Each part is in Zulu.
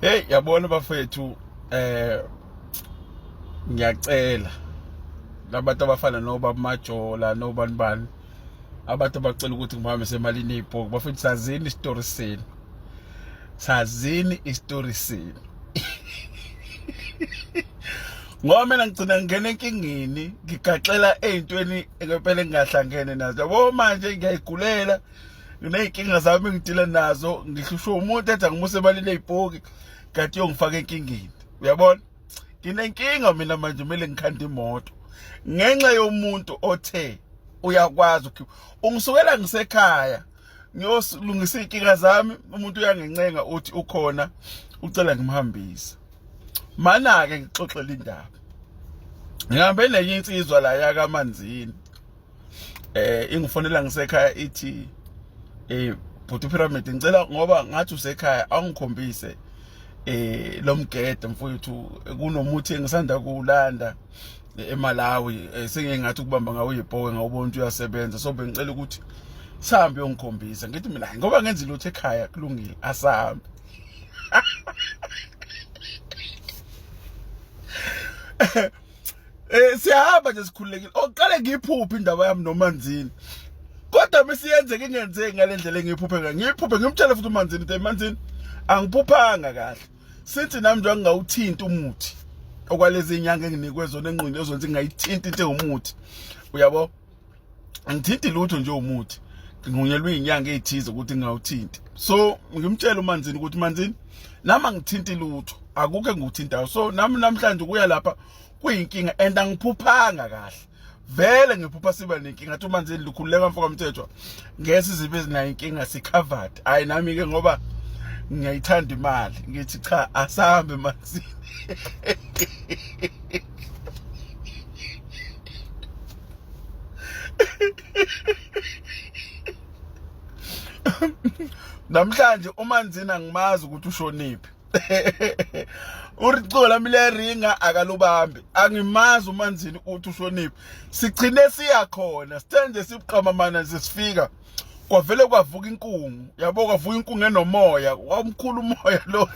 Hey, yabona bafethu, ngiyacela labantu abafana noBaba Majola nobani bani abantu abacela ukuthi ngibahambise emalini yebhoki bafethu, sazini isitori senu ngoba mina ngicina ngene enkingeni ngigaxela ezintweni ngempela engahlangene nazo. Yabo manje ngiyayigulela ngineyinkinga zami engidila nazo, ngihlushwa umuntu ethi angimuse emalini yebhoki kanti yongifaka enkingeni. Uyabona, nginenkinga mina manje, kumele ngikhande imoto ngenxa yomuntu othe uyakwazi ungisukela ngisekhaya ngiyosilungisa iy'nkinga zami, umuntu uyangincenga uthi ukhona ucela ngimhambise. Mana-ke ngixoxela indaba, ngihambe nenye insizwa la yakaManzini, ingifonela ngisekhaya ithi bhuti Pyramid, ngicela ngoba ngathi usekhaya angikhombise lo mgede mfowethu, kunomuthi engisanda kuwulanda eMalawi, sengengathi ukubamba ngawo ibhoke ngawubona ukuthi uyasebenza, so bengicela ukuthi sihambe uyongikhombisa. Ngithi mina ngoba ngenza lutho ekhaya kulungile, asahambe. Siyahamba nje sikhululekile. Oqale ngiyiphuphe indaba yami noManzini, kodwa mesiyenzeke ingenzeki ngale ndlela engiyiphuphe ngayo. Ngiyiphuphe ngimtshela futhi uManzini ukuthi Manzini, angiphuphanga kahle, sithi nami nje ngingawuthinta umuthi okwalezi inyanga enginikwe zona enqini ezonze ngingayithinta into ewumuthi. Uyabo, angithinti lutho nje umuthi, ngingunyelwe izinyanga ezithize ukuthi ngingawuthinti. So ngimtshela uManzini ukuthi Manzini, nami angithinti lutho, akukho engikuthintayo. So nami namhlanje kuya lapha kuyinkinga and angiphuphanga kahle, vele ngiphupha siba nenkinga. Athi uManzini, lukhululeka mfoko Mthethwa, ngeke zibe ezinayo inkinga, si-covered. Hayi nami ke ngoba ngiyayithanda imali ngithi cha, asahambe Manzini. Namhlanje uManzini angimazi ukuthi ushoniphi. Urico lami leringa akalubambi, angimazi uManzini ukuthi ushoniphi. Sigcine siya khona, sithenje sibuqamamana sesifika kwavele kwavuka inkungu. Yabo, kwavuka inkungu enomoya, wamkhulu umoya lo.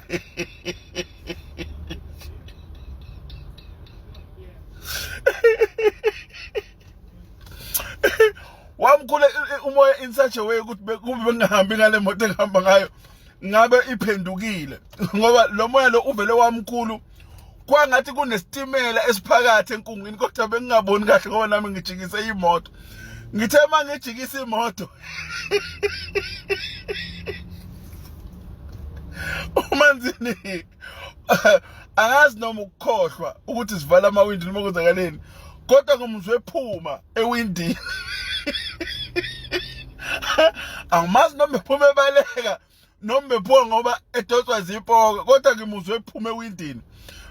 Wamkhule umoya in such a way ukuthi kube bengahambi ngale moto engihamba ngayo ngabe iphendukile, ngoba lo moya lo uvele wamkhulu kwangathi kunesitimela esiphakathi enkungwini, kodwa bengingaboni kahle ngoba nami ngijikise imoto. Ngithe uma ngijikisa imoto uManzini angazi noma ukukhohlwa ukuthi sivala amawindi noma kwenzakaleni, kodwa ngomzwe ephuma ewindini. Angimazi noma ephuma ebaleka noma ephuma ngoba edonswa zipoka, kodwa ngimuzwe ephuma ewindini.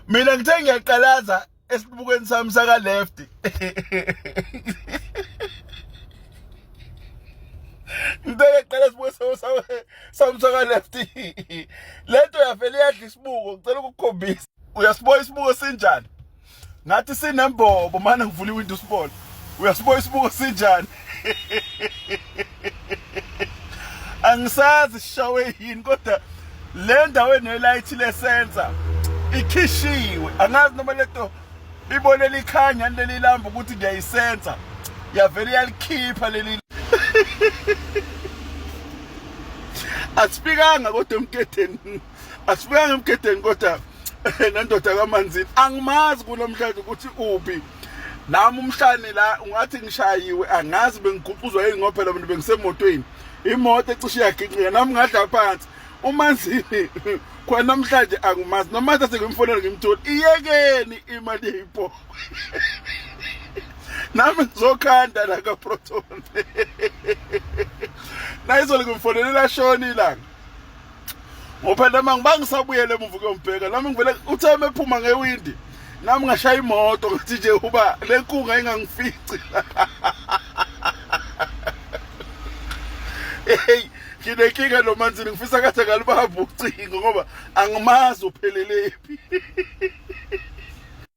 Mina ngithe ngiyaqalaza esibukweni sami saka left. Ngiyaqala isibuko sami saka left. Lento yavele yadla isibuko, ngicela ukukhombisa. Uyasiboya isibuko sinjani? Ngathi sinembobo mana ngivula iwindow sport. Uyasiboya isibuko sinjani? Angisazi sishawe yini, kodwa le ndawo enelight lesensor ikhishiwe. Angazi noma lento ibone likhanya leli lambu ukuthi ngiyayisensa, yavele yalikhipha leli. Asifikanga kodwa emketheni, asifikanga emketheni, kodwa nendoda kaManzini angimazi kunamhlanje ukuthi uphi. Nami umhlane la ungathi ngishayiwe, angazi bengiguquzwa ingophe mina bengisemotweni, imoto ecishe yaginqika, nami ngadla phansi. uManzini kwa namhlanje angimazi, noma manje sengimfonela ngimthola, iyekeni imali yebhoki. Nami ngizokhanda la kaProton. Nayizolo ngimfonelela shoni ilanga, ngophela mangibanga ngisabuyele emuva kuyombheka. Nami ngivele utheme ephuma ngewindi, nami ngashaya imoto ngathi nje uba le nkunga ingangifici. Hey, nginenkinga noManzini, ngifisa kathi akalibamba ucingo ngoba angimazi uphelelepi.